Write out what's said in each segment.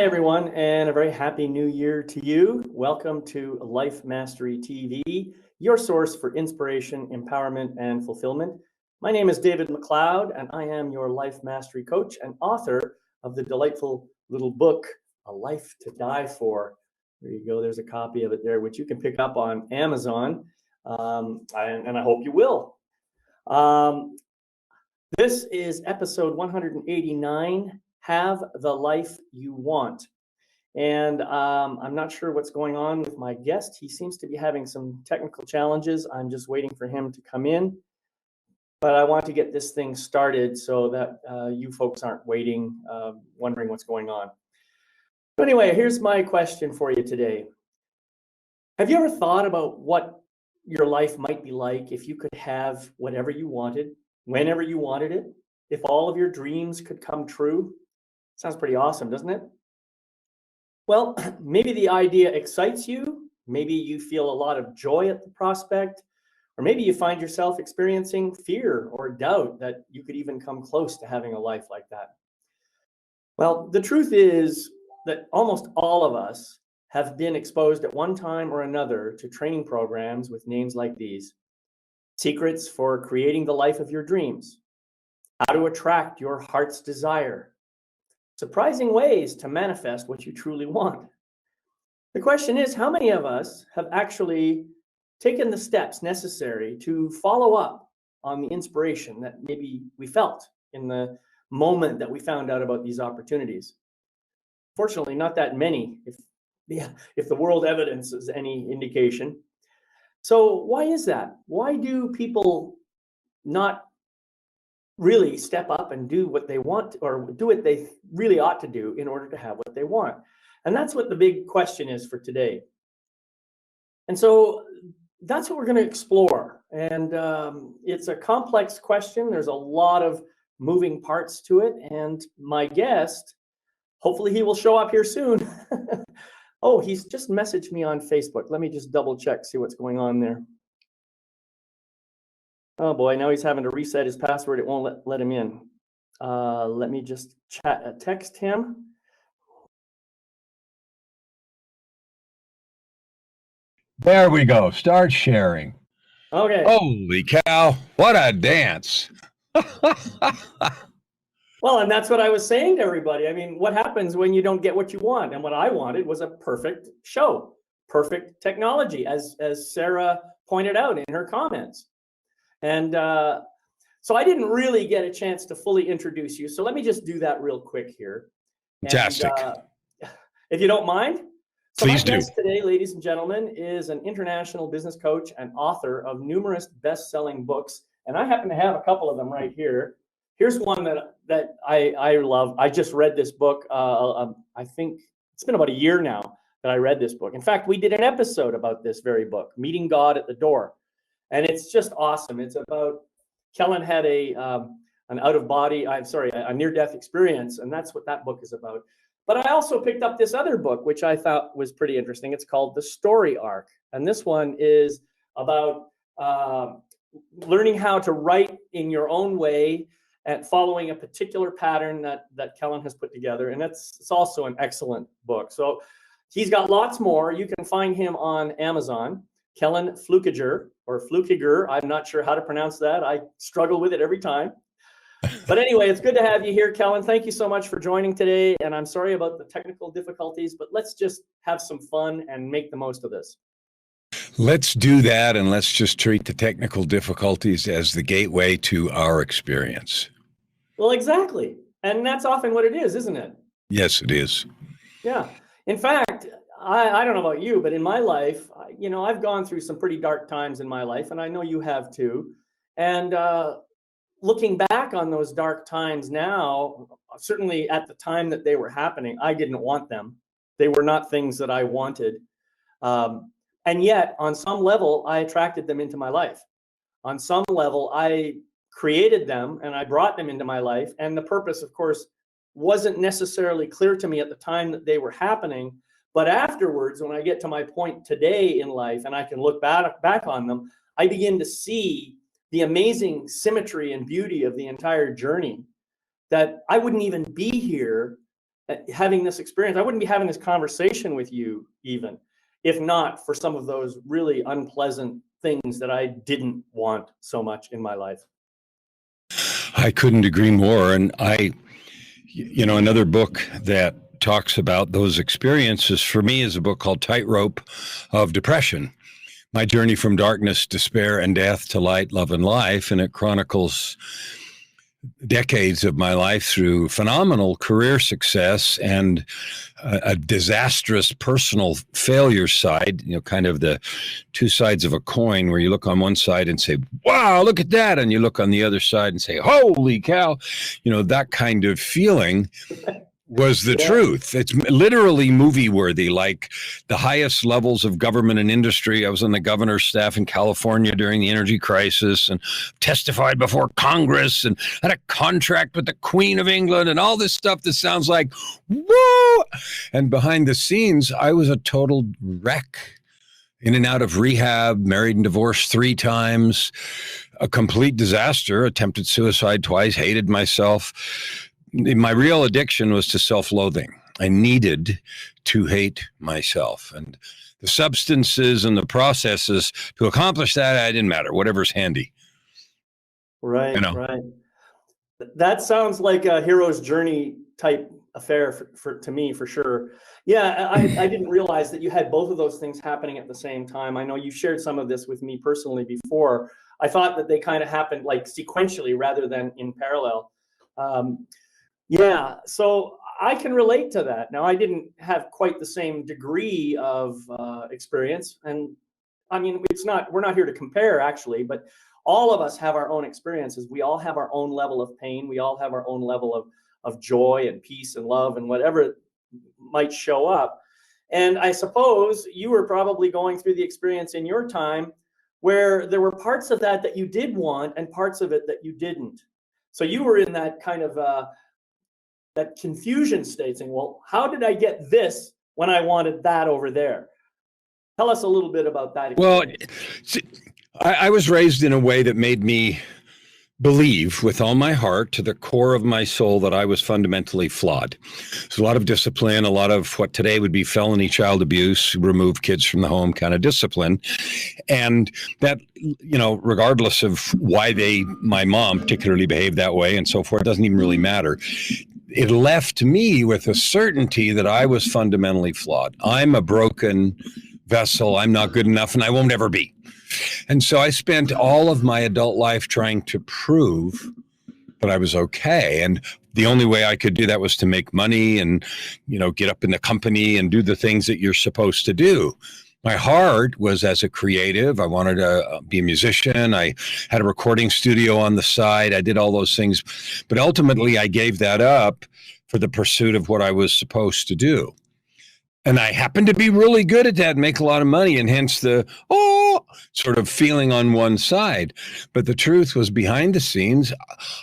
everyone, and a very happy new year to you. Welcome to Life Mastery TV, your source for inspiration, empowerment, and fulfillment. My name is David McLeod, and I am your Life Mastery coach and author of the delightful little book, A Life to Die For. There you go. There's a copy of it there, which you can pick up on Amazon, and I hope you will. This is episode 189. Have the life you want. And I'm not sure what's going on with my guest. He seems to be having some technical challenges. I'm just waiting for him to come in. But I want to get this thing started so that you folks aren't waiting, wondering what's going on. So anyway, here's my question for you today. Have you ever thought about what your life might be like if you could have whatever you wanted, whenever you wanted it, if all of your dreams could come true? Sounds pretty awesome, doesn't it? Well, maybe the idea excites you. Maybe you feel a lot of joy at the prospect, or maybe you find yourself experiencing fear or doubt that you could even come close to having a life like that. Well, the truth is that almost all of us have been exposed at one time or another to training programs with names like these: Secrets for Creating the Life of Your Dreams, How to Attract Your Heart's Desire, Surprising Ways to Manifest What You Truly Want. The question is, how many of us have actually taken the steps necessary to follow up on the inspiration that maybe we felt in the moment that we found out about these opportunities? Fortunately, not that many, if the world evidence is any indication. So why is that? Why do people not really step up and do what they want, or do what they really ought to do in order to have what they want? And that's what the big question is for today. And so that's what we're going to explore. And it's a complex question. There's a lot of moving parts to it. And my guest, hopefully he will show up here soon. Oh, he's just messaged me on Facebook. Let me just double check, see what's going on there. Oh boy, now he's having to reset his password. It won't let him in. Let me just text him. There we go. Start sharing. Okay. Holy cow. What a dance. Well, and that's what I was saying to everybody. I mean, what happens when you don't get what you want? And what I wanted was a perfect show, perfect technology, as Sarah pointed out in her comments. And so I didn't really get a chance to fully introduce you. So let me just do that real quick here. Fantastic. And, if you don't mind. So Please my guest today, ladies and gentlemen, is an international business coach and author of numerous best-selling books. And I happen to have a couple of them right here. Here's one that I love. I just read this book. I think it's been about a year now that I read this book. In fact, we did an episode about this very book, Meeting God at the Door. And it's just awesome. It's about Kellan had a near-death experience, and that's what that book is about. But I also picked up this other book, which I thought was pretty interesting. It's called The Story Arc. And this one is about learning how to write in your own way and following a particular pattern that Kellan has put together. And it's also an excellent book. So he's got lots more. You can find him on Amazon. Kellan Fluckiger, or Fluckiger. I'm not sure how to pronounce that. I struggle with it every time. But anyway, it's good to have you here, Kellan. Thank you so much for joining today. And I'm sorry about the technical difficulties, but let's just have some fun and make the most of this. Let's do that, and let's just treat the technical difficulties as the gateway to our experience. Well, exactly. And that's often what it is, isn't it? Yes, it is. Yeah. In fact, I don't know about you, but in my life, I've gone through some pretty dark times in my life, and I know you have too. And looking back on those dark times now, certainly at the time that they were happening, I didn't want them. They were not things that I wanted. And yet, on some level, I attracted them into my life. On some level, I created them and I brought them into my life. And the purpose, of course, wasn't necessarily clear to me at the time that they were happening. But afterwards, when I get to my point today in life and I can look back on them, I begin to see the amazing symmetry and beauty of the entire journey, that I wouldn't even be here having this experience. I wouldn't be having this conversation with you even if not for some of those really unpleasant things that I didn't want so much in my life. I couldn't agree more. And another book that talks about those experiences for me is a book called Tightrope of Depression. My journey from darkness, despair, and death to light, love, and life. And it chronicles decades of my life through phenomenal career success and a disastrous personal failure side, kind of the two sides of a coin where you look on one side and say, wow, look at that. And you look on the other side and say, holy cow, that kind of feeling was the truth. It's literally movie worthy, like the highest levels of government and industry. I was on the governor's staff in California during the energy crisis and testified before Congress and had a contract with the Queen of England and all this stuff that sounds like, woo! And behind the scenes, I was a total wreck, in and out of rehab, married and divorced 3 times, a complete disaster, attempted suicide twice, hated myself. My real addiction was to self-loathing. I needed to hate myself. And the substances and the processes to accomplish that, it didn't matter, whatever's handy. Right, right. That sounds like a hero's journey type affair to me, for sure. Yeah, I didn't realize that you had both of those things happening at the same time. I know you shared some of this with me personally before. I thought that they kind of happened like sequentially rather than in parallel. Yeah, so I can relate to that. Now, I didn't have quite the same degree of experience. And I mean, we're not here to compare actually, but all of us have our own experiences. We all have our own level of pain. We all have our own level of joy and peace and love and whatever might show up. And I suppose you were probably going through the experience in your time where there were parts of that you did want and parts of it that you didn't. So you were in that kind of that confusion state, saying, well, how did I get this when I wanted that over there? Tell us a little bit about that experience. Well, I was raised in a way that made me believe with all my heart to the core of my soul that I was fundamentally flawed. There's a lot of discipline, a lot of what today would be felony child abuse, remove kids from the home kind of discipline. And that, regardless of why my mom particularly behaved that way and so forth, doesn't even really matter. It left me with a certainty that I was fundamentally flawed. I'm a broken vessel. I'm not good enough, and I won't ever be. And so I spent all of my adult life trying to prove that I was okay. And the only way I could do that was to make money and, get up in the company and do the things that you're supposed to do. My heart was as a creative. I wanted to be a musician. I had a recording studio on the side. I did all those things. But ultimately, I gave that up for the pursuit of what I was supposed to do. And I happened to be really good at that and make a lot of money, and hence the, sort of feeling on one side. But the truth was, behind the scenes,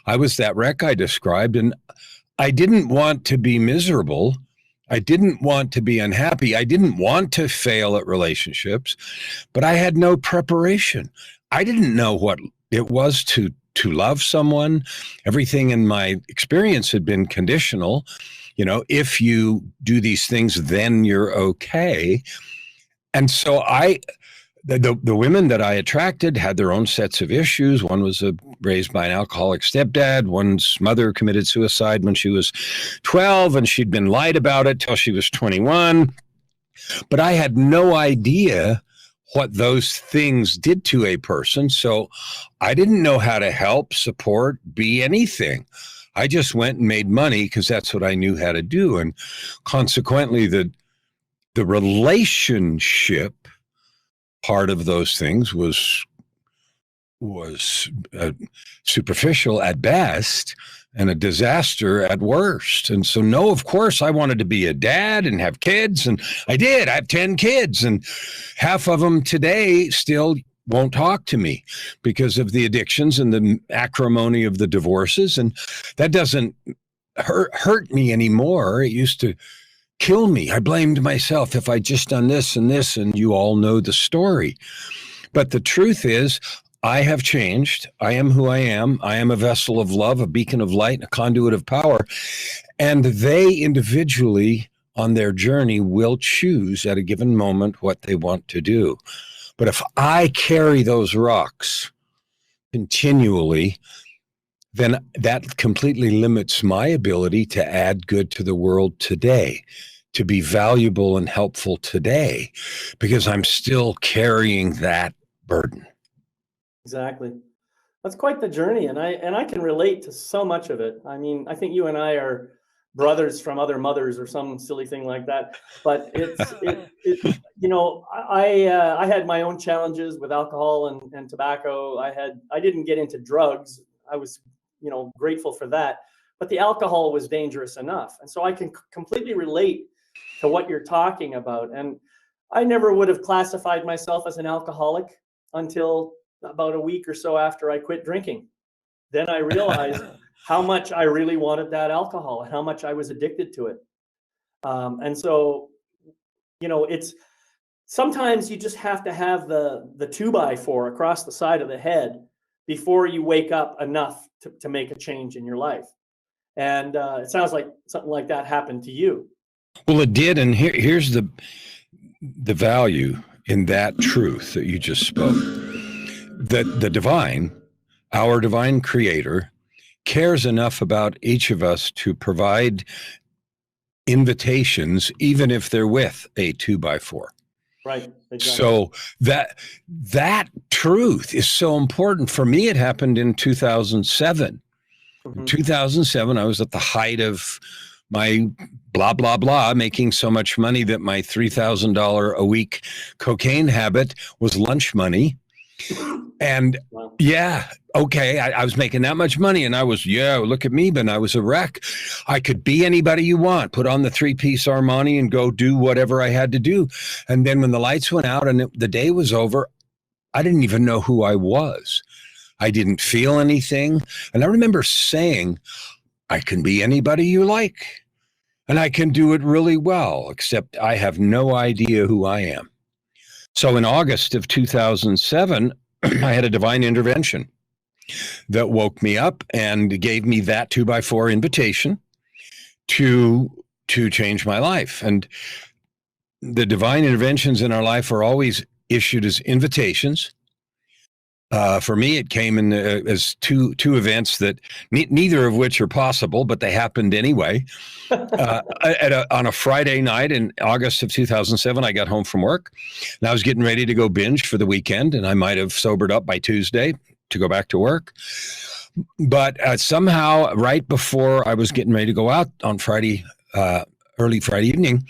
I was that wreck I described, and I didn't want to be miserable. I didn't want to be unhappy. I didn't want to fail at relationships, but I had no preparation. I didn't know what it was to love someone. Everything in my experience had been conditional. If you do these things, then you're okay. And so the women that I attracted had their own sets of issues. One was raised by an alcoholic stepdad. One's mother committed suicide when she was 12, and she'd been lied about it till she was 21. But I had no idea what those things did to a person. So I didn't know how to help, support, be anything. I just went and made money because that's what I knew how to do. And consequently, the relationship part of those things was superficial at best and a disaster at worst. And so, no, of course, I wanted to be a dad and have kids. And I did. I have 10 kids, and half of them today still won't talk to me because of the addictions and the acrimony of the divorces. And that doesn't hurt me anymore. It used to kill me. I blamed myself. If I just done this and this, and you all know the story. But the truth is, I have changed. I am who I am. I am a vessel of love, a beacon of light, a conduit of power. And they individually on their journey will choose at a given moment what they want to do. But if I carry those rocks continually, then that completely limits my ability to add good to the world today, to be valuable and helpful today, because I'm still carrying that burden. Exactly. That's quite the journey, and I can relate to so much of it. I mean, I think you and I are brothers from other mothers or some silly thing like that. But I had my own challenges with alcohol and tobacco. I didn't get into drugs. I was, grateful for that. But the alcohol was dangerous enough, and so I can completely relate to what you're talking about. And I never would have classified myself as an alcoholic until about a week or so after I quit drinking. Then I realized how much I really wanted that alcohol and how much I was addicted to it. And so, it's sometimes you just have to have the 2x4 across the side of the head before you wake up enough to make a change in your life. And it sounds like something like that happened to you. Well, it did. And here's the value in that truth that you just spoke. That the divine, our divine creator, cares enough about each of us to provide invitations, even if they're with a 2x4. Right. Exactly. So that truth is so important. For me, it happened in 2007. Mm-hmm. In 2007, I was at the height of my blah, blah, blah, making so much money that my $3,000 a week cocaine habit was lunch money. And yeah, okay, I was making that much money and I was, look at me, but I was a wreck. I could be anybody you want, put on the 3-piece Armani and go do whatever I had to do. And then when the lights went out and the day was over, I didn't even know who I was. I didn't feel anything. And I remember saying, I can be anybody you like and I can do it really well, except I have no idea who I am. So in August of 2007, I had a divine intervention that woke me up and gave me that 2x4 invitation to change my life. And the divine interventions in our life are always issued as invitations. For me, it came in as two events that neither of which are possible, but they happened anyway. On a Friday night in August of 2007, I got home from work and I was getting ready to go binge for the weekend, and I might have sobered up by Tuesday to go back to work. But somehow, right before I was getting ready to go out on Friday, early Friday evening,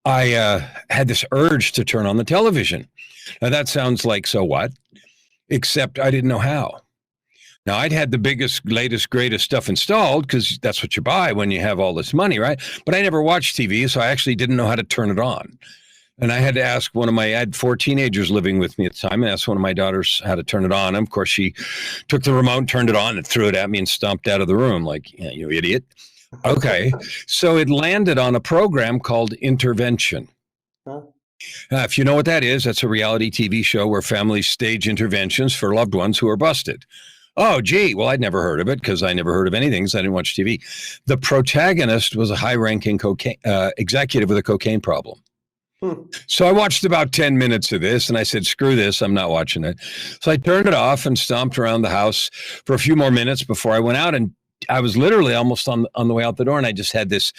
I had this urge to turn on the television. Now that sounds like so what? Except I didn't know how. Now, I'd had the biggest, latest, greatest stuff installed because that's what you buy when you have all this money, right? But I never watched TV, so I actually didn't know how to turn it on. And I had to ask I had 4 teenagers living with me at the time, and asked one of my daughters how to turn it on. And of course, she took the remote, turned it on, and threw it at me and stomped out of the room like, you idiot. Okay. So it landed on a program called Intervention. Huh? If you know what that is, that's a reality TV show where families stage interventions for loved ones who are busted. Oh, gee. Well, I'd never heard of it because I never heard of anything because I didn't watch TV. The protagonist was a high-ranking executive with a cocaine problem. So I watched about 10 minutes of this and I said, screw this, I'm not watching it. So I turned it off and stomped around the house for a few more minutes before I went out, and I was literally almost on the way out the door, and I just had this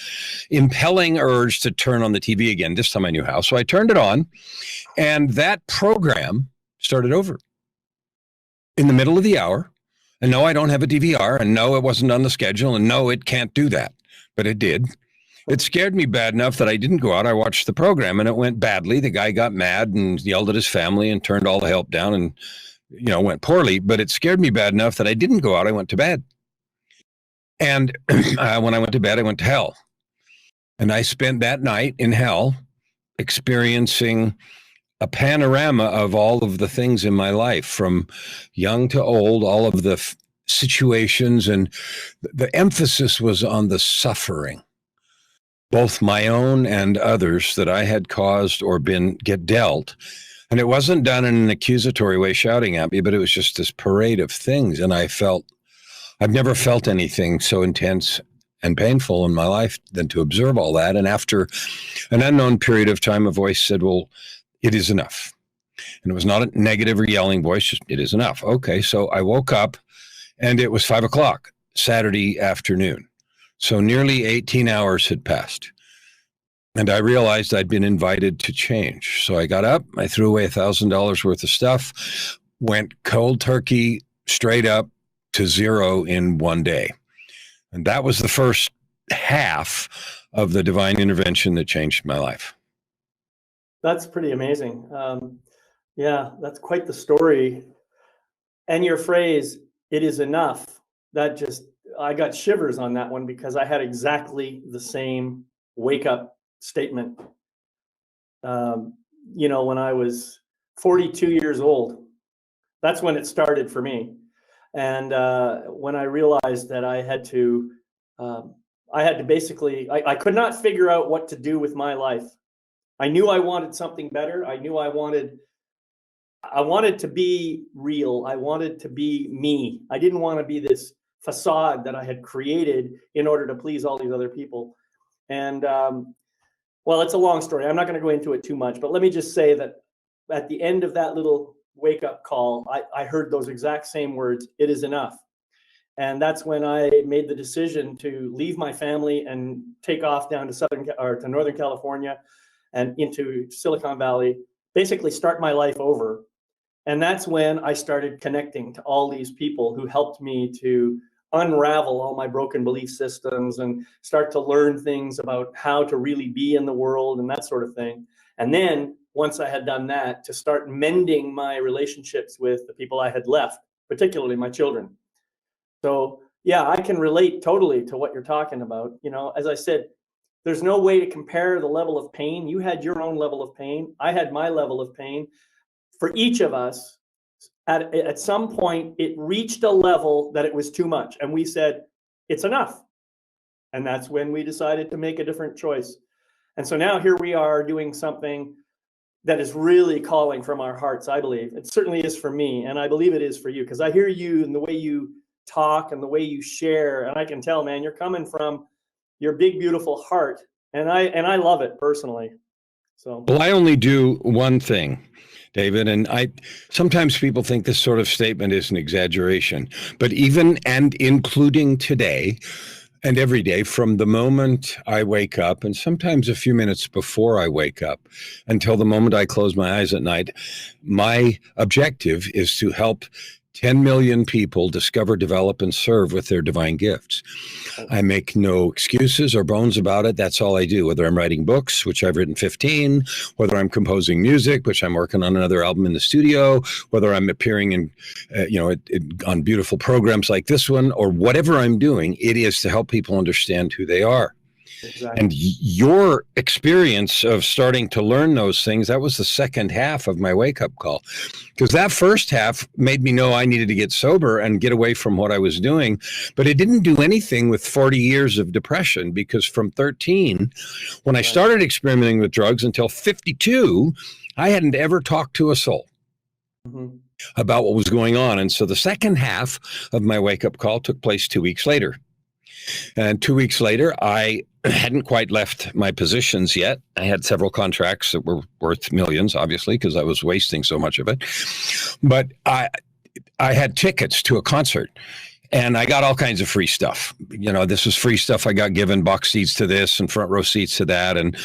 impelling urge to turn on the TV again. This time I knew how. So I turned it on, and that program started over in the middle of the hour. And no, I don't have a DVR, and no, it wasn't on the schedule, and no, it can't do that. But it did. It scared me bad enough that I didn't go out. I watched the program, and it went badly. The guy got mad and yelled at his family and turned all the help down and, went poorly. But it scared me bad enough that I didn't go out. I went to bed. And when I went to bed, I went to hell. And I spent that night in hell experiencing a panorama of all of the things in my life, from young to old, all of the situations. And the emphasis was on the suffering, both my own and others, that I had caused or get dealt, And it wasn't done in an accusatory way, shouting at me, but it was just this parade of things. And I've never felt anything so intense and painful in my life than to observe all that. And after an unknown period of time, a voice said, well, it is enough. And it was not a negative or yelling voice, just it is enough. Okay, so I woke up and it was 5:00 Saturday afternoon. So nearly 18 hours had passed. And I realized I'd been invited to change. So I got up, I threw away $1,000 worth of stuff, went cold turkey, straight up to zero in one day. And that was the first half of the divine intervention that changed my life. That's pretty amazing. Yeah, that's quite the story. And your phrase, it is enough, I got shivers on that one because I had exactly the same wake up statement. When I was 42 years old, that's when it started for me. And when I realized that I had to basically, I could not figure out what to do with my life. I knew I wanted something better. I knew I wanted to be real. I wanted to be me. I didn't want to be this facade that I had created in order to please all these other people. And well, it's a long story. I'm not going to go into it too much, but let me just say that at the end of that little wake up call, I heard those exact same words, it is enough. And that's when I made the decision to leave my family and take off down to Northern California and into Silicon Valley, basically start my life over. And that's when I started connecting to all these people who helped me to unravel all my broken belief systems and start to learn things about how to really be in the world and that sort of thing. And then once I had done that, to start mending my relationships with the people I had left, particularly my children. So yeah, I can relate totally to what you're talking about. As I said, there's no way to compare the level of pain. You had your own level of pain. I had my level of pain. For each of us, at some point, it reached a level that it was too much. And we said, it's enough. And that's when we decided to make a different choice. And so now here we are doing something that is really calling from our hearts, I believe. It certainly is for me. And I believe it is for you, because I hear you and the way you talk and the way you share. And I can tell, man, you're coming from your big, beautiful heart. And I love it personally. So, well, I only do one thing, David, and sometimes people think this sort of statement is an exaggeration, but even and including today and every day, from the moment I wake up, and sometimes a few minutes before I wake up, until the moment I close my eyes at night, my objective is to help 10 million people discover, develop, and serve with their divine gifts. I make no excuses or bones about it. That's all I do, whether I'm writing books, which I've written 15, whether I'm composing music, which I'm working on another album in the studio, whether I'm appearing in, on beautiful programs like this one, or whatever I'm doing, it is to help people understand who they are. Exactly. And your experience of starting to learn those things, that was the second half of my wake-up call. Because that first half made me know I needed to get sober and get away from what I was doing. But it didn't do anything with 40 years of depression, because from 13, when I started experimenting with drugs, until 52, I hadn't ever talked to a soul about what was going on. And so the second half of my wake-up call took place 2 weeks later. And 2 weeks later, I hadn't quite left my positions yet. I had several contracts that were worth millions, obviously, because I was wasting so much of it. But I had tickets to a concert, and I got all kinds of free stuff. This was free stuff I got given, box seats to this and front row seats to that, and,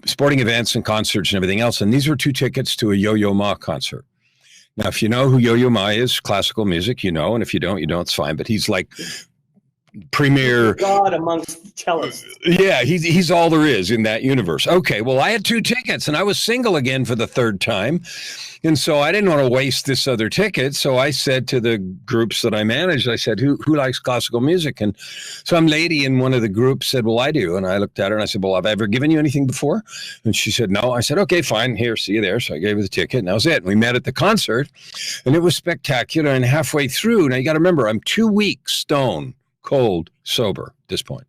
sporting events and concerts and everything else. And these were 2 tickets to a Yo-Yo Ma concert. Now, if you know who Yo-Yo Ma is, classical music, and if you don't, it's fine. But he's like premier God amongst cellists. Yeah, he's all there is in that universe. Okay, well, I had 2 tickets, and I was single again for the 3rd time, and so I didn't want to waste this other ticket. So I said to the groups that I managed, I said, who likes classical music? And some lady in one of the groups said, well, I do. And I looked at her and I said, well, have I ever given you anything before? And she said, no. I said, okay, fine. Here, see you there. So I gave her the ticket, and that was it. And we met at the concert, and it was spectacular. And halfway through, now you got to remember, I'm 2 weeks stone cold sober at this point.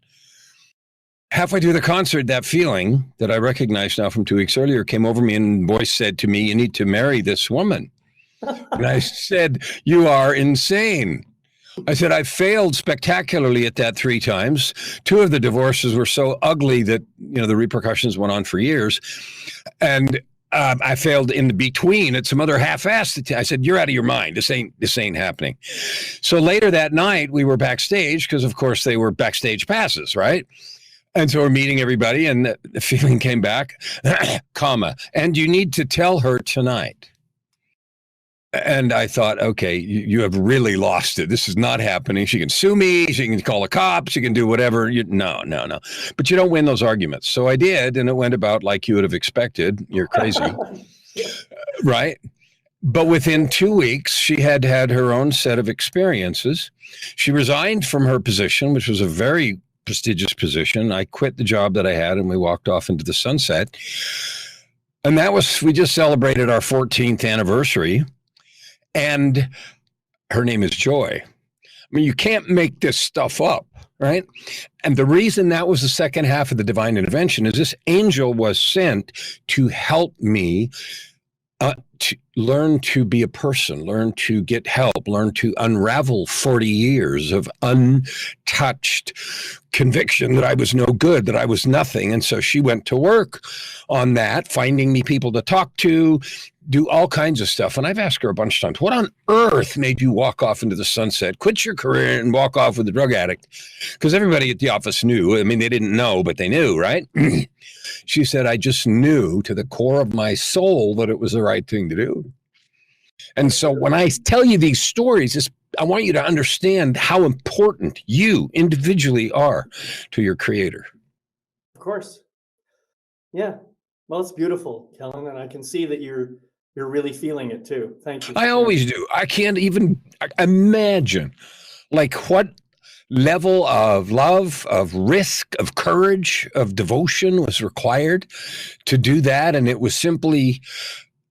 halfway through the concert, that feeling that I recognized now from 2 weeks earlier came over me, and a voice said to me, "You need to marry this woman." And I said, "You are insane." I said, "I failed spectacularly at that 3 times. 2 of the divorces were so ugly that, the repercussions went on for years. And I failed in the between at some other half-assed. I said, "You're out of your mind. This ain't happening." So later that night, we were backstage because, of course, they were backstage passes, right? And so we're meeting everybody, and the feeling came back, comma, "And you need to tell her tonight." And I thought, okay, you have really lost it. This is not happening. She can sue me. She can call the cops. She can do whatever. No. But you don't win those arguments. So I did, and it went about like you would have expected. You're crazy, right? But within 2 weeks, she had had her own set of experiences. She resigned from her position, which was a very prestigious position. I quit the job that I had, and we walked off into the sunset. And we just celebrated our 14th anniversary. And her name is Joy. I mean, you can't make this stuff up, right? And the reason that was the second half of the divine intervention is this angel was sent to help me to learn to be a person, learn to get help, learn to unravel 40 years of untouched conviction that I was no good, that I was nothing. And so she went to work on that, finding me people to talk to, do all kinds of stuff. And I've asked her a bunch of times, what on earth made you walk off into the sunset, quit your career and walk off with a drug addict? Because everybody at the office knew. I mean, they didn't know, but they knew, right? She said, "I just knew to the core of my soul that it was the right thing to do." And so when I tell you these stories, I want you to understand how important you individually are to your creator. Of course. Yeah. Well, it's beautiful, Kellan, and I can see that you're really feeling it too. Thank you. I always do. I can't even imagine like what level of love, of risk, of courage, of devotion was required to do that. And it was simply,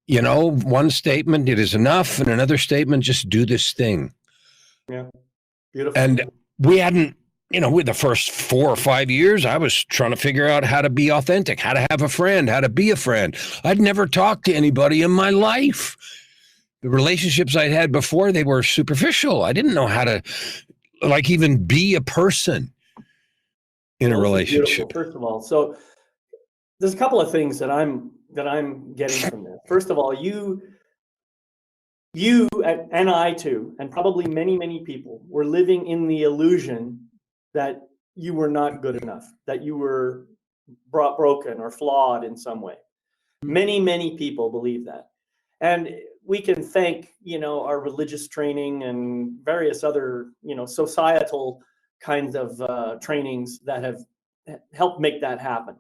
one statement, "It is enough," and another statement, "Just do this thing." Yeah. Beautiful. And we hadn't, with the first 4 or 5 years, I was trying to figure out how to be authentic, how to have a friend, how to be a friend. I'd never talked to anybody in my life. The relationships I'd had before, they were superficial. I didn't know how to even be a person in a relationship. First of all, so there's a couple of things that I'm getting from this. First of all, you and I too, and probably many people were living in the illusion that you were not good enough, that you were broken or flawed in some way. Many people believe that. And we can thank, our religious training and various other, societal kinds of trainings that have helped make that happen.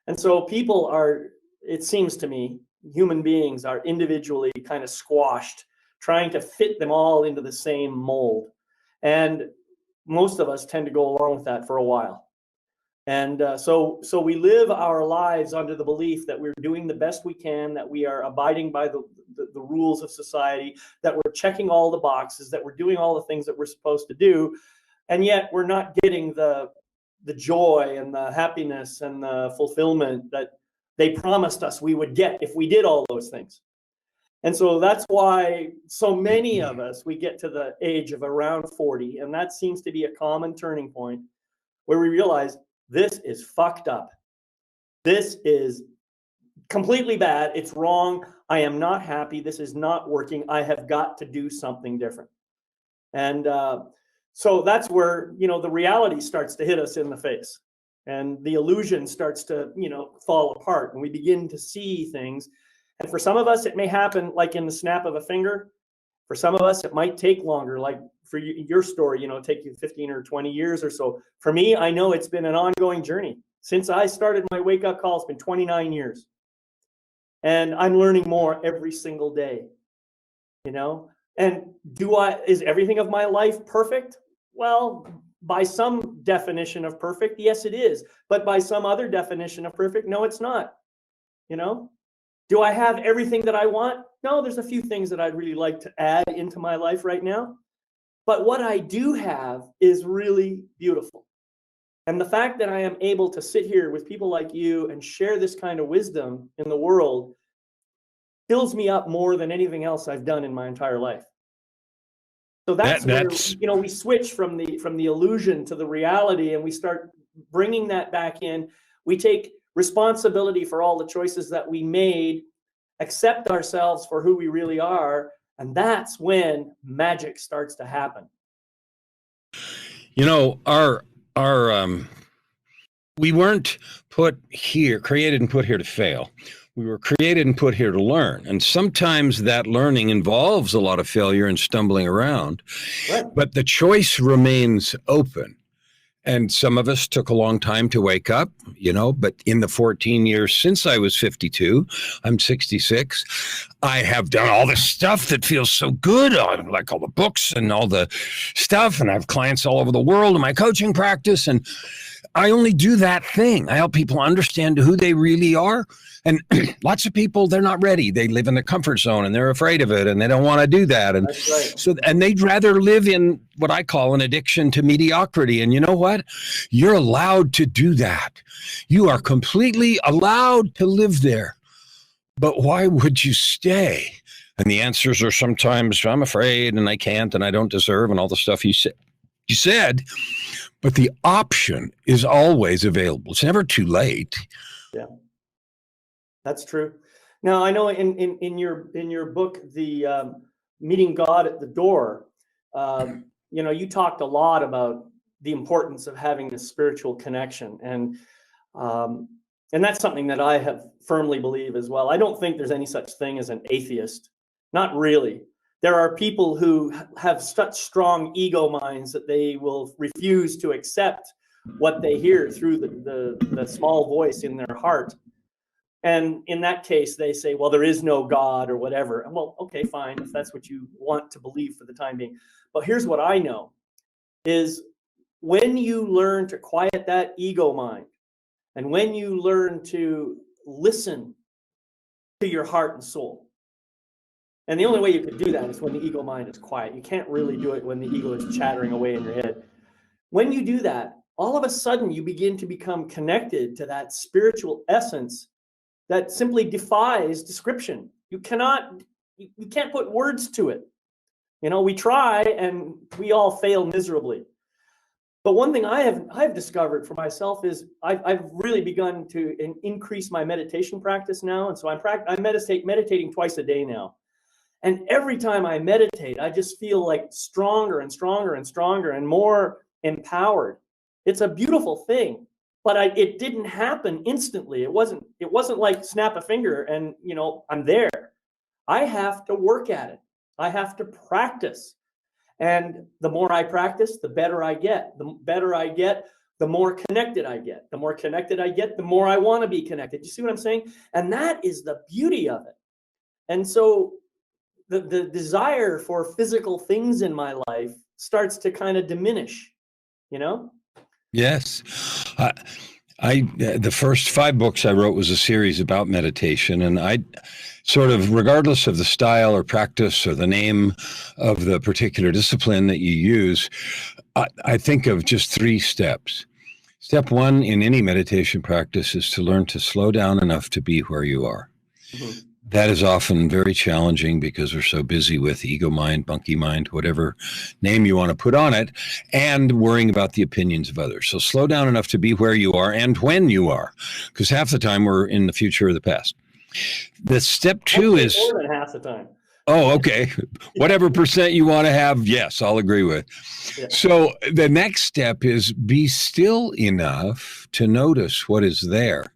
And so people are, it seems to me, human beings are individually kind of squashed, trying to fit them all into the same mold. And most of us tend to go along with that for a while. And so we live our lives under the belief that we're doing the best we can, that we are abiding by the rules of society, that we're checking all the boxes, that we're doing all the things that we're supposed to do. And yet we're not getting the joy and the happiness and the fulfillment that they promised us we would get if we did all those things. And so that's why so many of us, we get to the age of around 40, and that seems to be a common turning point where we realize this is fucked up. This is completely bad. It's wrong. I am not happy. This is not working. I have got to do something different. And so that's where, the reality starts to hit us in the face, and the illusion starts to, fall apart, and we begin to see things. And for some of us, it may happen like in the snap of a finger. For some of us, it might take longer, like for your story, take you 15 or 20 years or so. For me, I know it's been an ongoing journey. Since I started my wake-up call, it's been 29 years. And I'm learning more every single day, And is everything of my life perfect? Well, by some definition of perfect, yes, it is. But by some other definition of perfect, no, it's not, Do I have everything that I want? No, there's a few things that I'd really like to add into my life right now. But what I do have is really beautiful. And the fact that I am able to sit here with people like you and share this kind of wisdom in the world fills me up more than anything else I've done in my entire life. So that's where, you know, we switch from the illusion to the reality, and we start bringing that back in. We take responsibility for all the choices that we made, accept ourselves for who we really are, and that's when magic starts to happen. You know, we weren't created and put here to fail. We were created and put here to learn. And sometimes that learning involves a lot of failure and stumbling around. Right. But the choice remains open. And some of us took a long time to wake up, you know, but in the 14 years since I was 52, I'm 66, I have done all this stuff that feels so good, like all the books and all the stuff, and I have clients all over the world in my coaching practice, and I only do that thing. I help people understand who they really are. And lots of people, they're not ready. They live in the comfort zone and they're afraid of it and they don't want to do that. And that's right. So, and they'd rather live in what I call an addiction to mediocrity. And you know what? You're allowed to do that. You are completely allowed to live there. But why would you stay? And the answers are sometimes, I'm afraid and I can't and I don't deserve and all the stuff you said. But the option is always available. It's never too late. Yeah. That's true. Now, I know in your book, the Meeting God at the Door, you know, you talked a lot about the importance of having this spiritual connection, and that's something that I have firmly believe as well. I don't think there's any such thing as an atheist. Not really. There are people who have such strong ego minds that they will refuse to accept what they hear through the small voice in their heart. And in that case, they say, well, there is no God or whatever. Well, okay, fine, if that's what you want to believe for the time being. But here's what I know is when you learn to quiet that ego mind, and when you learn to listen to your heart and soul, and the only way you could do that is when the ego mind is quiet. You can't really do it when the ego is chattering away in your head. When you do that, all of a sudden you begin to become connected to that spiritual essence that simply defies description. You can't put words to it. You know, we try and we all fail miserably. But one thing I have discovered for myself is I've really begun to increase my meditation practice now, and so I'm meditating twice a day now. And every time I meditate, I just feel like stronger and stronger and stronger and more empowered. It's a beautiful thing. But it didn't happen instantly. It wasn't like snap a finger and, you know, I'm there. I have to work at it. I have to practice. And the more I practice, the better I get. The better I get, the more connected I get. The more connected I get, the more I want to be connected. You see what I'm saying? And that is the beauty of it. And so the desire for physical things in my life starts to kind of diminish, you know? Yes. The first 5 books I wrote was a series about meditation, and I sort of, regardless of the style or practice or the name of the particular discipline that you use, I think of just 3 steps. Step 1 in any meditation practice is to learn to slow down enough to be where you are. Mm-hmm. That is often very challenging because we're so busy with ego mind, monkey mind, whatever name you want to put on it, and worrying about the opinions of others. So slow down enough to be where you are and when you are, because half the time we're in the future or the past. The step 2 is more than half the time. Oh, okay. Whatever percent you want to have, yes, I'll agree with. Yeah. So the next step is be still enough to notice what is there.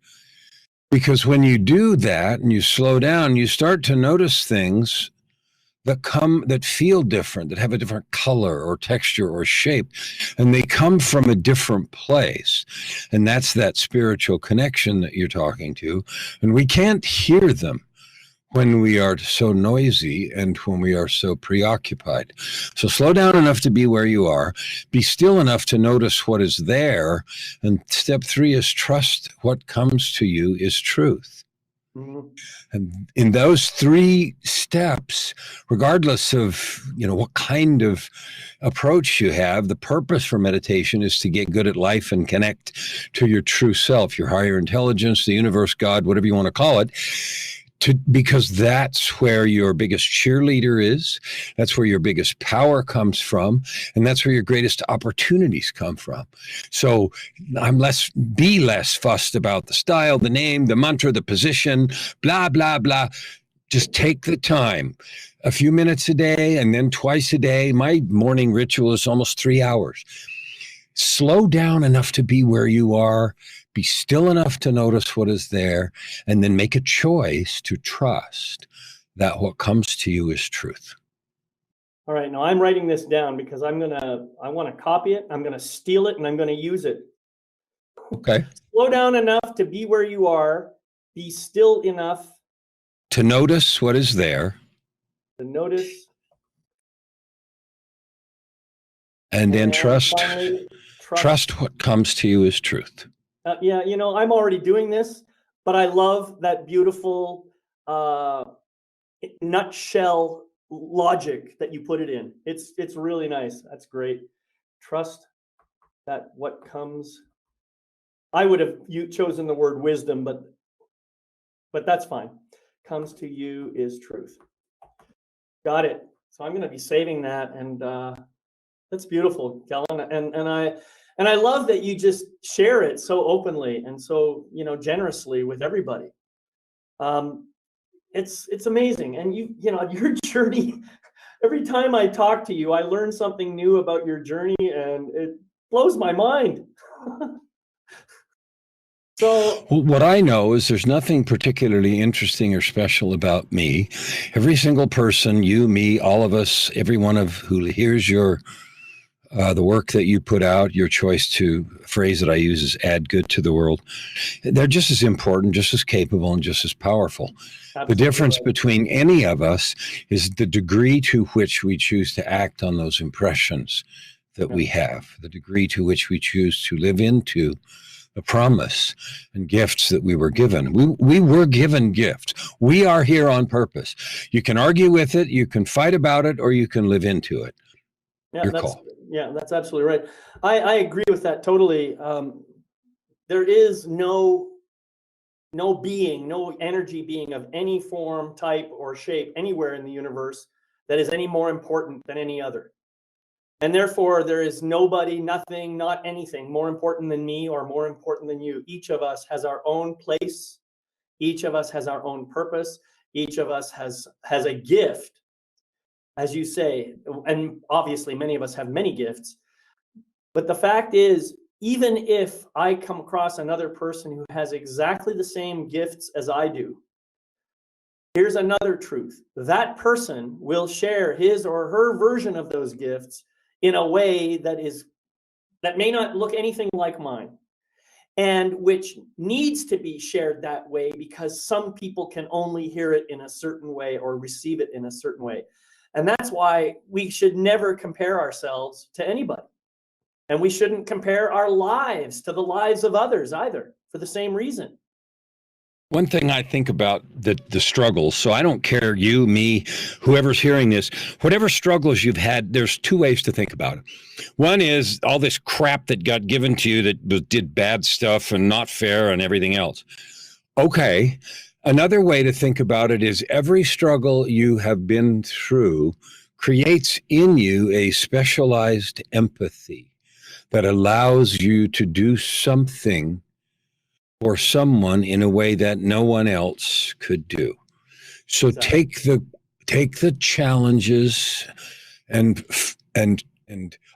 Because when you do that and you slow down, you start to notice things that feel different, that have a different color or texture or shape, and they come from a different place. And that's that spiritual connection that you're talking to. And we can't hear them when we are so noisy and when we are so preoccupied. So slow down enough to be where you are, be still enough to notice what is there. And step 3 is trust what comes to you is truth. Mhm. And in those 3 steps, regardless of, what kind of approach you have, the purpose for meditation is to get good at life and connect to your true self, your higher intelligence, the universe, God, whatever you want to call it. Because that's where your biggest cheerleader is, that's where your biggest power comes from, and that's where your greatest opportunities come from. So be less fussed about the style, the name, the mantra, the position, blah, blah, blah. Just take the time, a few minutes a day, and then twice a day. My morning ritual is almost 3 hours. Slow down enough to be where you are, be still enough to notice what is there, and then make a choice to trust that what comes to you is truth. All right, now I'm writing this down because I want to copy it, I'm going to steal it, and I'm going to use it. Okay. Slow down enough to be where you are, be still enough to notice what is there, to notice, and then finally, trust what comes to you is truth. Yeah, I'm already doing this, but I love that beautiful nutshell logic that you put it in. It's really nice. That's great. Trust that what comes. I would have chosen the word wisdom, but that's fine. Comes to you is truth. Got it. So I'm going to be saving that, and that's beautiful, Kellan. And I love that you just share it so openly and so generously with everybody. It's amazing, and your journey. Every time I talk to you, I learn something new about your journey, and it blows my mind. So, well, what I know is there's nothing particularly interesting or special about me. Every single person, you, me, all of us, everyone who hears the work that you put out, your choice to phrase that I use is add good to the world. They're just as important, just as capable, and just as powerful. The difference between any of us is the degree to which we choose to act on those impressions that we have, the degree to which we choose to live into the promise and gifts that we were given. We were given gifts. We are here on purpose. You can argue with it, you can fight about it, or you can live into it. yeah, Your call. Yeah, that's absolutely right. I agree with that totally. There is no being, no energy being of any form, type, or shape anywhere in the universe that is any more important than any other. And therefore, there is nobody, nothing, not anything more important than me or more important than you. Each of us has our own place. Each of us has our own purpose. Each of us has a gift, as you say. And obviously, many of us have many gifts. But the fact is, even if I come across another person who has exactly the same gifts as I do, here's another truth. That person will share his or her version of those gifts in a way that may not look anything like mine, and which needs to be shared that way because some people can only hear it in a certain way or receive it in a certain way. And that's why we should never compare ourselves to anybody. And we shouldn't compare our lives to the lives of others either, for the same reason. One thing I think about the struggles, so I don't care, you, me, whoever's hearing this, whatever struggles you've had, there's 2 ways to think about it. One is all this crap that got given to you that did bad stuff and not fair and everything else. Okay. Another way to think about it is every struggle you have been through creates in you a specialized empathy that allows you to do something for someone in a way that no one else could do. So Exactly. take the challenges and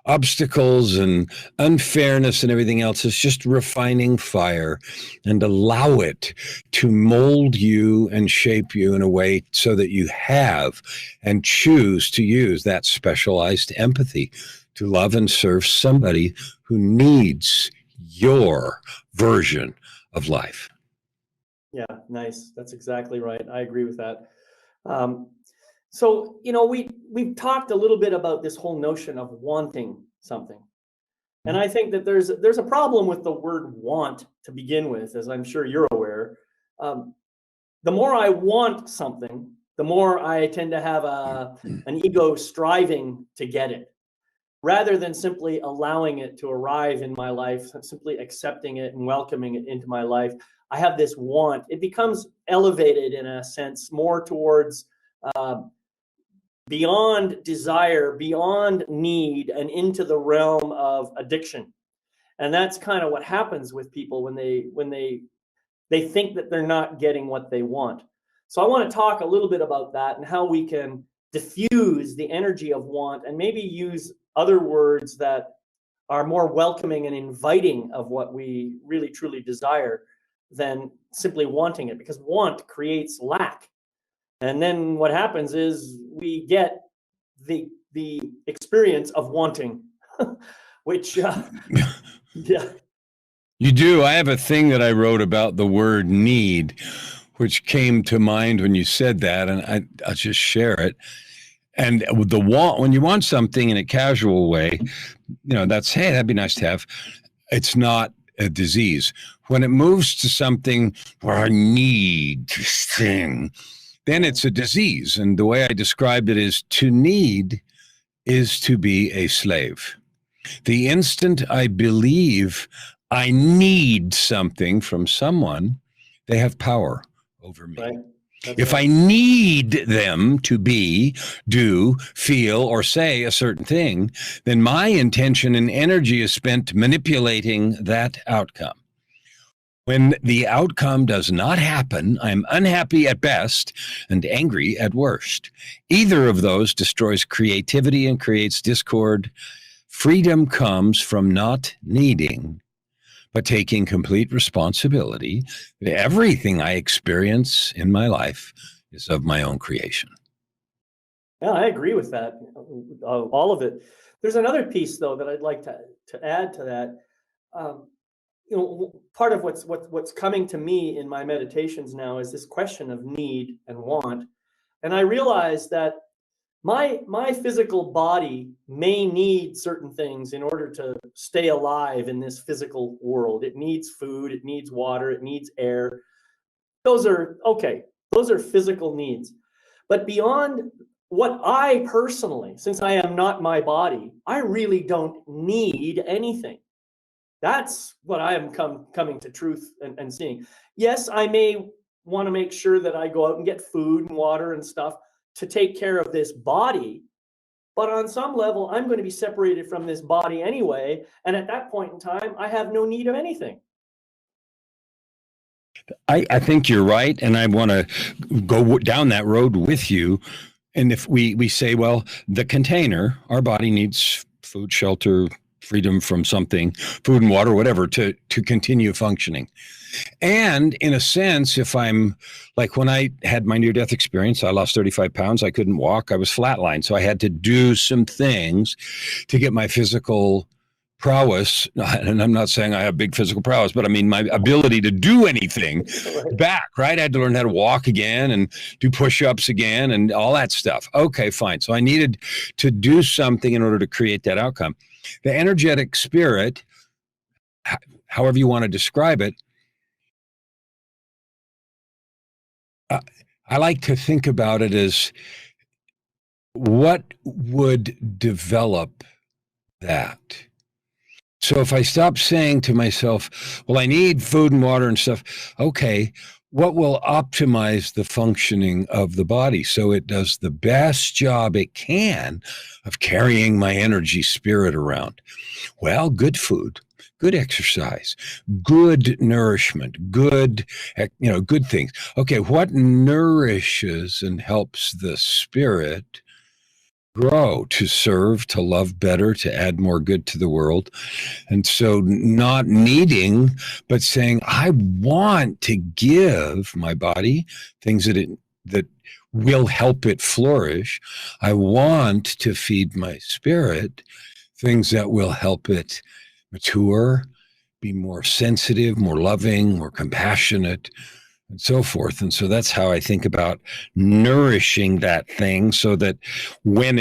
obstacles and unfairness and everything else is just refining fire, and allow it to mold you and shape you in a way so that you have and choose to use that specialized empathy to love and serve somebody who needs your version of life. Yeah, nice. That's exactly right. I agree with that. So, we've talked a little bit about this whole notion of wanting something. And I think that there's a problem with the word want to begin with, as I'm sure you're aware. The the more I want something, the more I tend to have an ego striving to get it, rather than simply allowing it to arrive in my life, simply accepting it and welcoming it into my life. I have this want. It becomes elevated in a sense, more towards beyond desire, beyond need, and into the realm of addiction. And that's kind of what happens with people when they think that they're not getting what they want. So I want to talk a little bit about that and how we can diffuse the energy of want and maybe use other words that are more welcoming and inviting of what we really truly desire than simply wanting it, because want creates lack. And then what happens is we get the experience of wanting, which yeah. You do. I have a thing that I wrote about the word need, which came to mind when you said that, and I'll just share it. And the want, when you want something in a casual way, that's, hey, that'd be nice to have. It's not a disease. When it moves to something where I need this thing, then it's a disease. And the way I described it is, to need is to be a slave. The instant I believe I need something from someone, they have power over me. Right. If I need them to be, do, feel, or say a certain thing, then my intention and energy is spent manipulating that outcome. When the outcome does not happen, I'm unhappy at best and angry at worst. Either of those destroys creativity and creates discord. Freedom comes from not needing, but taking complete responsibility. Everything I experience in my life is of my own creation. Yeah, I agree with that. All of it. There's another piece, though, that I'd like to add to that. Part of what's coming to me in my meditations now is this question of need and want, and I realize that my physical body may need certain things in order to stay alive in this physical world. It needs food, it needs water, it needs air. Those are okay. Those are physical needs. But beyond what I personally, since I am not my body, I really don't need anything. That's what I am coming to truth and seeing. Yes, I may want to make sure that I go out and get food and water and stuff to take care of this body. But on some level, I'm going to be separated from this body anyway. And at that point in time, I have no need of anything. I think you're right. And I want to go down that road with you. And if we say, well, the container, our body needs food, shelter, freedom from something, food and water, whatever, to continue functioning. And in a sense, if I'm like, when I had my near-death experience, I lost 35 pounds. I couldn't walk. I was flatlined. So I had to do some things to get my physical prowess. And I'm not saying I have big physical prowess, but I mean, my ability to do anything back, right? I had to learn how to walk again and do push-ups again and all that stuff. Okay, fine. So I needed to do something in order to create that outcome. The energetic spirit, however you want to describe it, I like to think about it as what would develop that. So if I stop saying to myself, well, I need food and water and stuff, okay, what will optimize the functioning of the body so it does the best job it can of carrying my energy spirit around? Well, good food, good exercise, good nourishment, good things. Okay, what nourishes and helps the spirit grow, to serve, to love better, to add more good to the world? And so not needing, but saying, I want to give my body things that will help it flourish. I want to feed my spirit things that will help it mature, be more sensitive, more loving, more compassionate, and so forth. And so that's how I think about nourishing that thing, so that when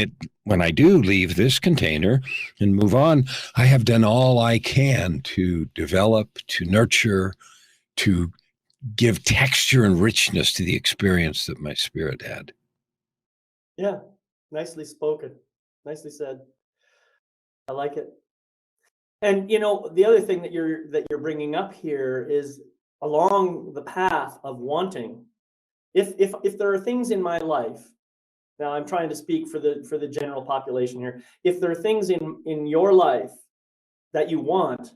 I do leave this container and move on, I have done all I can to develop, to nurture, to give texture and richness to the experience that my spirit had. Yeah, nicely spoken. Nicely said. I like it. And the other thing that you're bringing up here is along the path of wanting. If there are things in my life, now I'm trying to speak for the general population here. If there are things in your life that you want,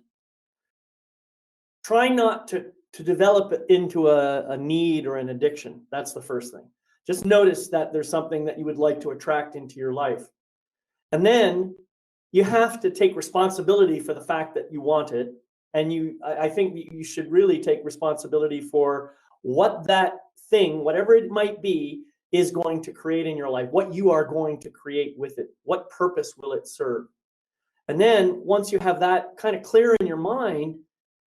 try not to develop it into a need or an addiction. That's the first thing. Just notice that there's something that you would like to attract into your life. And then you have to take responsibility for the fact that you want it. And I think you should really take responsibility for what that thing, whatever it might be, is going to create in your life, what you are going to create with it, what purpose will it serve. And then once you have that kind of clear in your mind,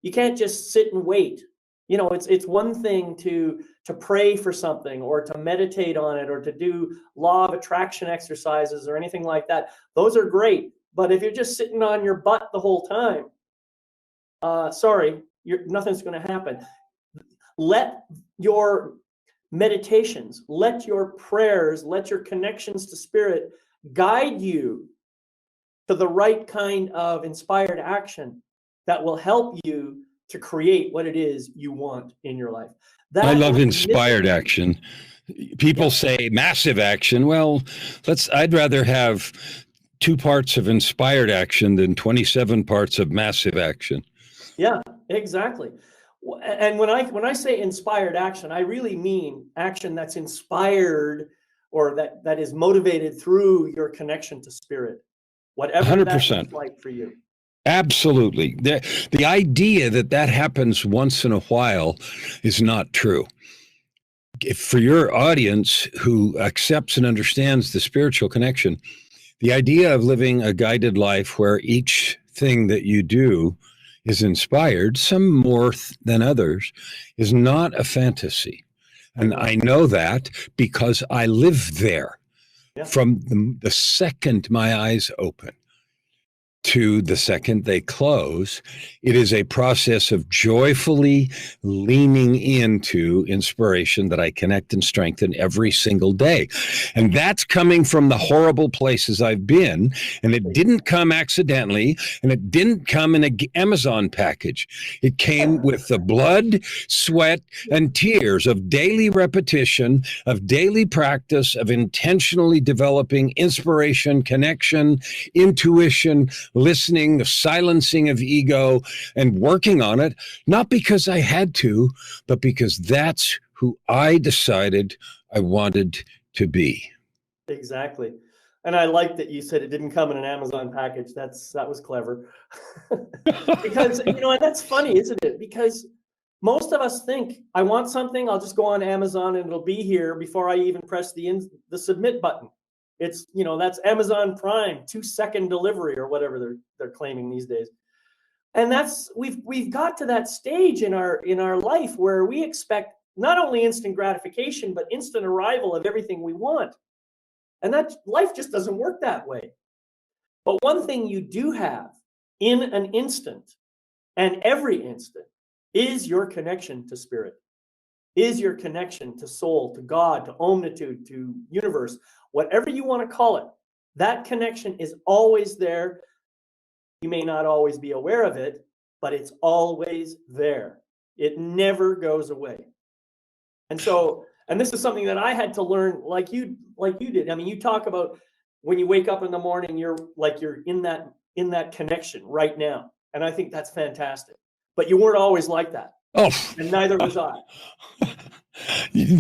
you can't just sit and wait. It's one thing to pray for something or to meditate on it or to do law of attraction exercises or anything like that. Those are great. But if you're just sitting on your butt the whole time, nothing's going to happen. Let your meditations, let your prayers, let your connections to spirit guide you to the right kind of inspired action that will help you to create what it is you want in your life. I love inspired action. People say massive action. Well, I'd rather have 2 parts of inspired action than 27 parts of massive action. Yeah, exactly. And when I say inspired action, I really mean action that's inspired or that is motivated through your connection to spirit, whatever 100%. that looks like for you. Absolutely. The idea that happens once in a while is not true. For your audience who accepts and understands the spiritual connection, the idea of living a guided life where each thing that you do is inspired, some more than others, is not a fantasy. And I know that because I live there. Yeah. From the second my eyes open to the second they close, it is a process of joyfully leaning into inspiration that I connect and strengthen every single day. And that's coming from the horrible places I've been. And it didn't come accidentally, and it didn't come in an Amazon package. It came with the blood, sweat, and tears of daily repetition, of daily practice, of intentionally developing inspiration, connection, intuition, listening, the silencing of ego, and working on it, not because I had to, but because that's who I decided I wanted to be. Exactly. And I like that you said it didn't come in an Amazon package. That was clever. Because, and that's funny, isn't it? Because most of us think, I want something, I'll just go on Amazon and it'll be here before I even press the submit button. It's, that's Amazon Prime, 2-second delivery or whatever they're claiming these days. And we've got to that stage in our life where we expect not only instant gratification, but instant arrival of everything we want. And that life just doesn't work that way. But one thing you do have in an instant and every instant is your connection to spirit, is your connection to soul, to God, to omnitude, to universe, whatever you want to call it. That connection is always there. You may not always be aware of it, but it's always there. It never goes away. And this is something that I had to learn like you did. I mean, you talk about when you wake up in the morning, you're in that connection right now. And I think that's fantastic. But you weren't always like that. Oh, and neither was I.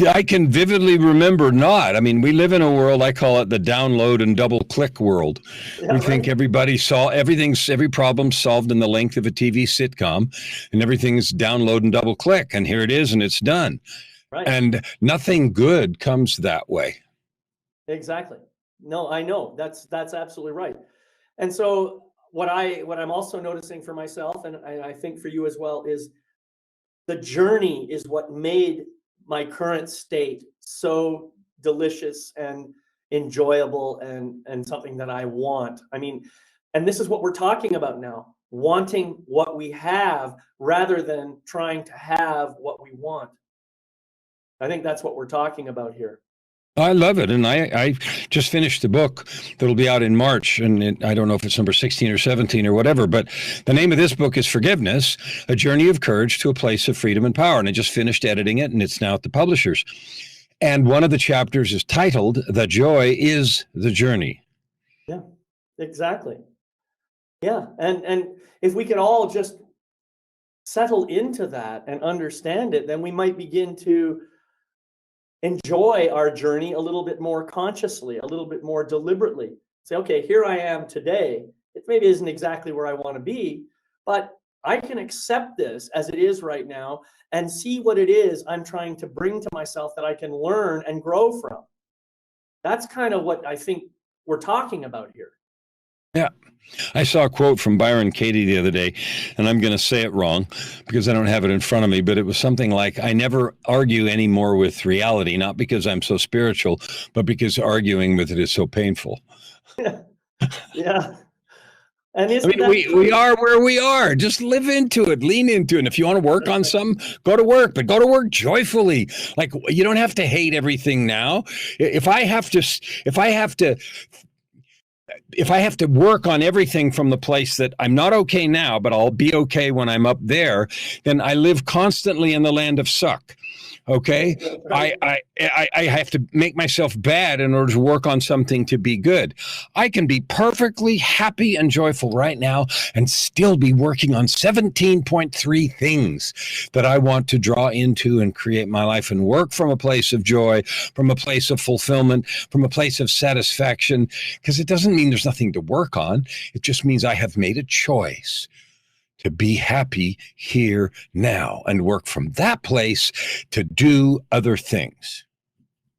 I can vividly remember not. I mean, we live in a world, I call it the download and double click world. Yeah, we think every problem solved in the length of a TV sitcom, and everything's download and double click, and here it is, and it's done. Right. And nothing good comes that way. Exactly. No, I know that's absolutely right. And so what I'm also noticing for myself, and I think for you as well, is the journey is what made my current state so delicious and enjoyable and something that I want. I mean, and this is what we're talking about now. wanting what we have rather than trying to have what we want. I think that's what we're talking about here. I love it. And I just finished the book that'll be out in March. And I don't know if it's number 16 or 17 or whatever, but the name of this book is Forgiveness, A Journey of Courage to a Place of Freedom and Power. And I just finished editing it, and it's now at the publishers. And one of the chapters is titled, The Joy is the Journey. Yeah, exactly. Yeah. And if we could all just settle into that and understand it, then we might begin to enjoy our journey a little bit more consciously, a little bit more deliberately. Say, okay, here I am today. It maybe isn't exactly where I want to be, but I can accept this as it is right now and see what it is I'm trying to bring to myself that I can learn and grow from. That's kind of what I think we're talking about here. Yeah. I saw a quote from Byron Katie the other day, and I'm going to say it wrong because I don't have it in front of me, but it was something like, I never argue anymore with reality, not because I'm so spiritual, but because arguing with it is so painful. Yeah. And I mean, we are where we are. Just live into it, lean into it. And if you want to work on something, go to work, but go to work joyfully. Like, you don't have to hate everything now. If I have to work on everything from the place that I'm not okay now, but I'll be okay when I'm up there, then I live constantly in the land of suck. Okay. I have to make myself bad in order to work on something to be good. I can be perfectly happy and joyful right now and still be working on 17.3 things that I want to draw into and create my life and work from a place of joy, from a place of fulfillment, from a place of satisfaction, because it doesn't mean there's nothing to work on. It just means I have made a choice to be happy here now and work from that place to do other things.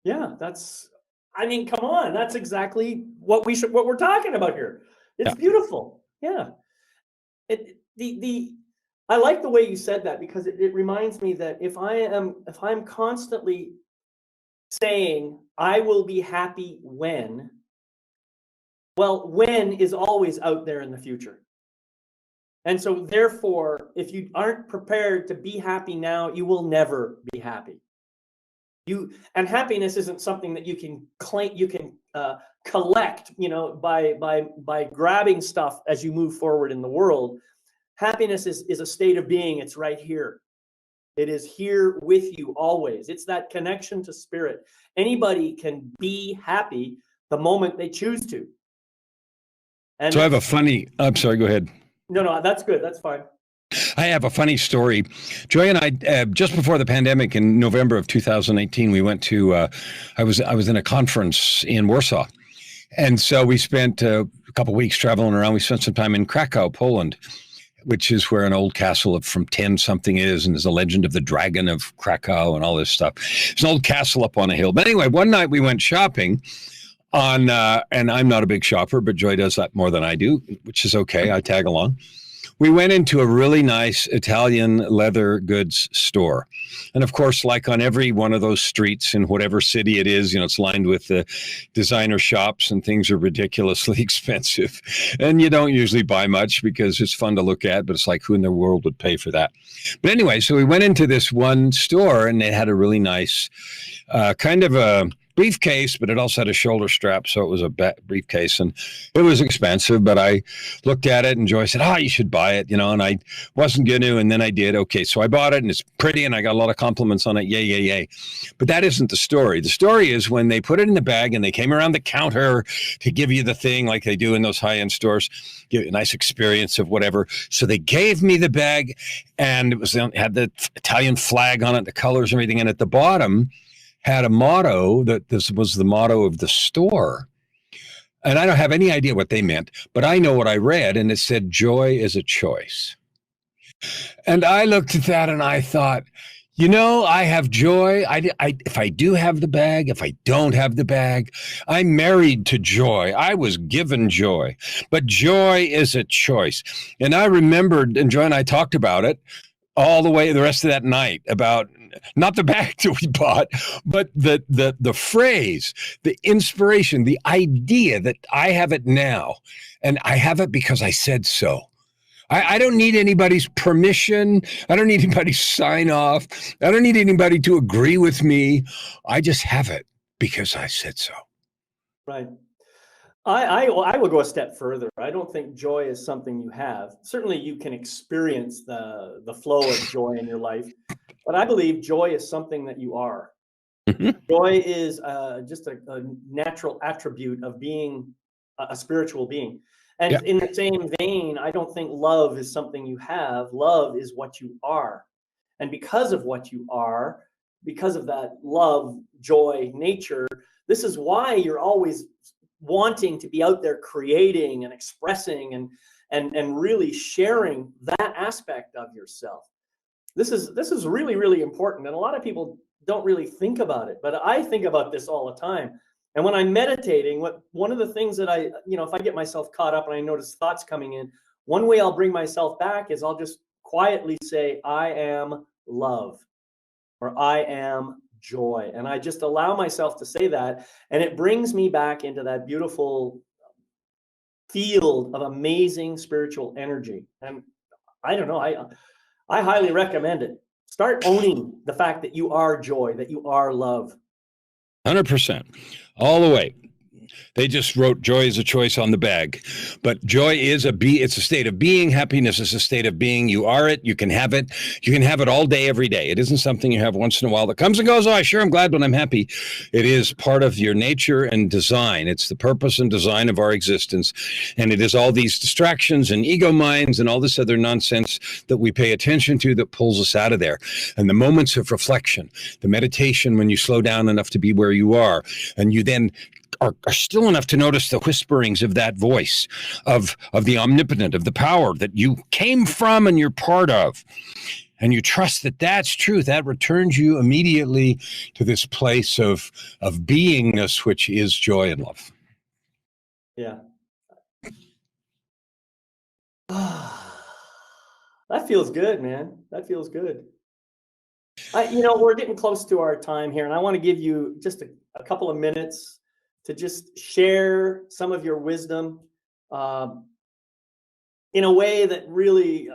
Yeah, come on, that's exactly what we're talking about here. It's beautiful. Yeah. I like the way you said that, because it reminds me that if I'm constantly saying I will be happy when is always out there in the future. And so therefore, if you aren't prepared to be happy now, you will never be happy. And happiness isn't something that you can claim, you can collect, by grabbing stuff as you move forward in the world. Happiness is a state of being. It's right here. It is here with you always. It's that connection to spirit. Anybody can be happy the moment they choose to. And so I'm sorry, go ahead. No, that's good. That's fine. I have a funny story. Joy and I, just before the pandemic in November of 2018, we went to, I was in a conference in Warsaw. And so we spent a couple of weeks traveling around. We spent some time in Krakow, Poland, which is where an old castle from 10 something is. And there's a legend of the dragon of Krakow and all this stuff. It's an old castle up on a hill. But anyway, one night we went shopping and I'm not a big shopper, but Joy does that more than I do, which is okay. I tag along. We went into a really nice Italian leather goods store. And of course, like on every one of those streets in whatever city it is, it's lined with the designer shops, and things are ridiculously expensive. And you don't usually buy much because it's fun to look at, but it's like, who in the world would pay for that? But anyway, so we went into this one store, and they had a really nice kind of a briefcase, but it also had a shoulder strap, so it was a briefcase, and it was expensive, but I looked at it, and Joy said, you should buy it, and I wasn't going to, and then I did. Okay, so I bought it, and it's pretty, and I got a lot of compliments on it. Yay, yay, yay. But that isn't the story. The story is when they put it in the bag, and they came around the counter to give you the thing like they do in those high-end stores, give you a nice experience of whatever. So they gave me the bag, and it had the Italian flag on it, the colors and everything, and at the bottom had a motto that this was the motto of the store. And I don't have any idea what they meant, but I know what I read, and it said, joy is a choice. And I looked at that and I thought, I have joy. If I do have the bag, if I don't have the bag, I'm married to joy. I was given joy, but joy is a choice. And I remembered, and Joy and I talked about it all the way the rest of that night, about not the bag that we bought, but the phrase, the inspiration, the idea that I have it now, and I have it because I said so. I don't need anybody's permission. I don't need anybody's sign off. I don't need anybody to agree with me. I just have it because I said so. Right. I will go a step further. I don't think joy is something you have. Certainly you can experience the flow of joy in your life, but I believe joy is something that you are. Joy is just a natural attribute of being a spiritual being. And Yeah. in the same vein, I don't think love is something you have. Love is what you are. And because of what you are, because of that love, joy, nature, this is why you're always wanting to be out there creating and expressing and really sharing that aspect of yourself. This is really, really important. And a lot of people don't really think about it, but I think about this all the time. And when I'm meditating, one of the things that if I get myself caught up and I notice thoughts coming in, one way I'll bring myself back is I'll just quietly say, I am love, or I am joy. And I just allow myself to say that. And it brings me back into that beautiful field of amazing spiritual energy. And I don't know, I highly recommend it. Start owning the fact that you are joy, that you are love. 100%. All the way. They just wrote joy is a choice on the bag. But joy is it's a state of being. Happiness is a state of being. You are it. You can have it. You can have it all day, every day. It isn't something you have once in a while that comes and goes. Oh, sure, I'm glad when I'm happy. It is part of your nature and design. It's the purpose and design of our existence. And it is all these distractions and ego minds and all this other nonsense that we pay attention to that pulls us out of there. And the moments of reflection, the meditation when you slow down enough to be where you are, and you then are still enough to notice the whisperings of that voice of the omnipotent, of the power that you came from and you're part of. And you trust that that's truth. That returns you immediately to this place of beingness, which is joy and love. Yeah. That feels good, man. That feels good. We're getting close to our time here, and I want to give you just a couple of minutes to just share some of your wisdom in a way that really,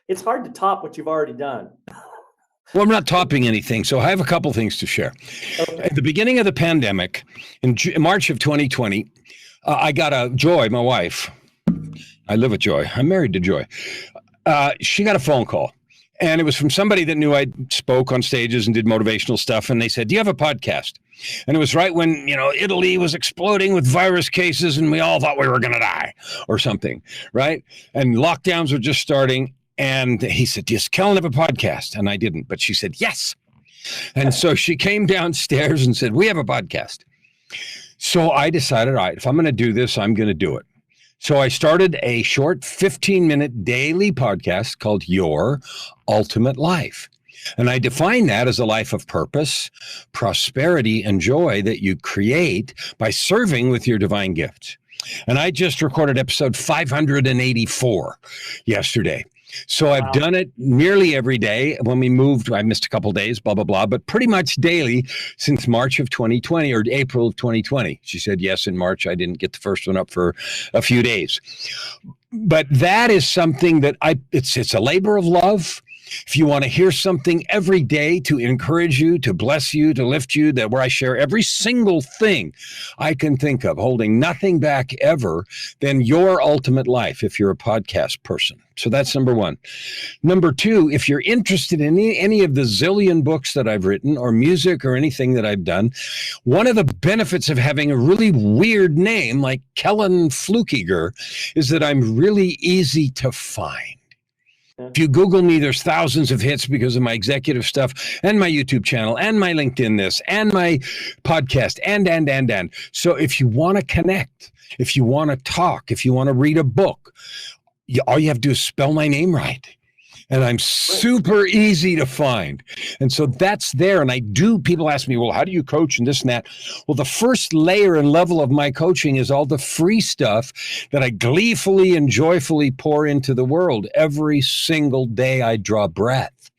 it's hard to top what you've already done. Well, I'm not topping anything, so I have a couple things to share. Okay. At the beginning of the pandemic, in March of 2020, I got Joy, my wife. I live with Joy. I'm married to Joy. She got a phone call. And it was from somebody that knew I spoke on stages and did motivational stuff. And they said, do you have a podcast? And it was right when, Italy was exploding with virus cases and we all thought we were going to die or something, right? And lockdowns were just starting. And he said, does Kellan have a podcast? And I didn't, but she said, yes. And so she came downstairs and said, we have a podcast. So I decided, all right, if I'm going to do this, I'm going to do it. So I started a short 15-minute daily podcast called Your Ultimate Life. And I define that as a life of purpose, prosperity, and joy that you create by serving with your divine gifts. And I just recorded episode 584 yesterday. So I've done it nearly every day. When we moved, I missed a couple of days, blah, blah, blah, but pretty much daily since March of 2020 or April of 2020. She said yes in March. I didn't get the first one up for a few days. But that is something that it's a labor of love. If you want to hear something every day to encourage you, to bless you, to lift you, that where I share every single thing I can think of, holding nothing back ever, then Your Ultimate Life, if you're a podcast person. So that's number one. Number two, if you're interested in any of the zillion books that I've written or music or anything that I've done, one of the benefits of having a really weird name like Kellan Fluckiger is that I'm really easy to find. If you Google me, there's thousands of hits because of my executive stuff and my YouTube channel and my LinkedIn this and my podcast and. So if you want to connect, if you want to talk, if you want to read a book, all you have to do is spell my name right. And I'm super easy to find. And so that's there. And people ask me, well, how do you coach and this and that? Well, the first layer and level of my coaching is all the free stuff that I gleefully and joyfully pour into the world. Every single day I draw breath.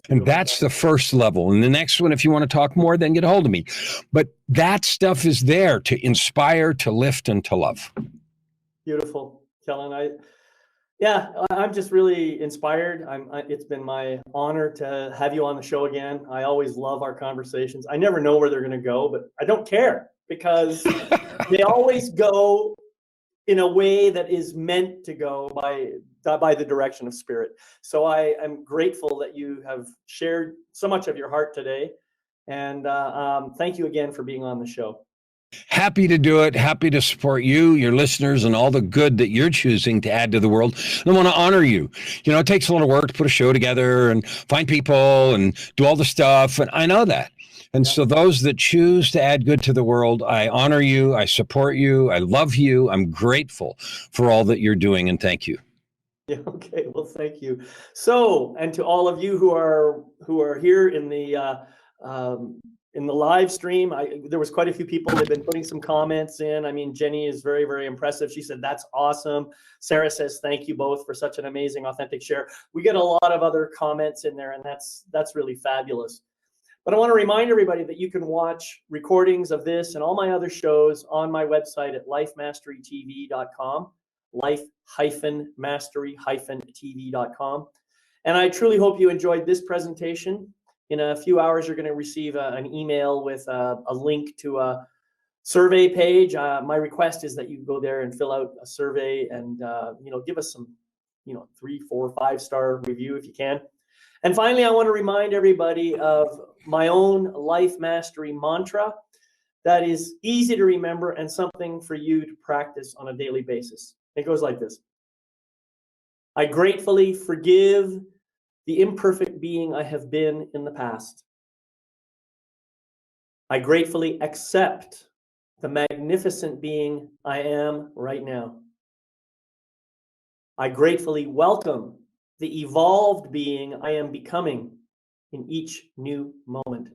And that's the first level. And the next one, if you want to talk more, then get a hold of me. But that stuff is there to inspire, to lift, and to love. Beautiful, Kellan. Yeah, I'm just really inspired. It's been my honor to have you on the show again. I always love our conversations. I never know where they're going to go, but I don't care because they always go in a way that is meant to go by the direction of spirit. So I am grateful that you have shared so much of your heart today. And thank you again for being on the show. Happy to do it. Happy to support you, your listeners, and all the good that you're choosing to add to the world. And I want to honor you. You know, it takes a lot of work to put a show together and find people and do all the stuff. And I know that. And so those that choose to add good to the world, I honor you. I support you. I love you. I'm grateful for all that you're doing. And thank you. Yeah, okay. Well, thank you. So, and to all of you who are here in the live stream, there was quite a few people that have been putting some comments in. I mean, Jenny is very, very impressive. She said, that's awesome. Sarah says, thank you both for such an amazing, authentic share. We get a lot of other comments in there, and that's really fabulous. But I want to remind everybody that you can watch recordings of this and all my other shows on my website at lifemasterytv.com, life-mastery-tv.com. And I truly hope you enjoyed this presentation. In a few hours, you're going to receive an email with a link to a survey page. My request is that you go there and fill out a survey and give us some 3, 4, 5-star review if you can. And finally, I want to remind everybody of my own life mastery mantra that is easy to remember and something for you to practice on a daily basis. It goes like this. I gratefully forgive the imperfect being I have been in the past. I gratefully accept the magnificent being I am right now. I gratefully welcome the evolved being I am becoming in each new moment.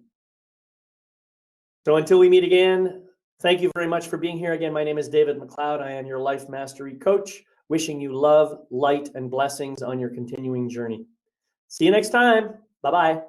So until we meet again, thank you very much for being here. Again, my name is David McLeod. I am your life mastery coach, wishing you love, light, and blessings on your continuing journey. See you next time. Bye-bye.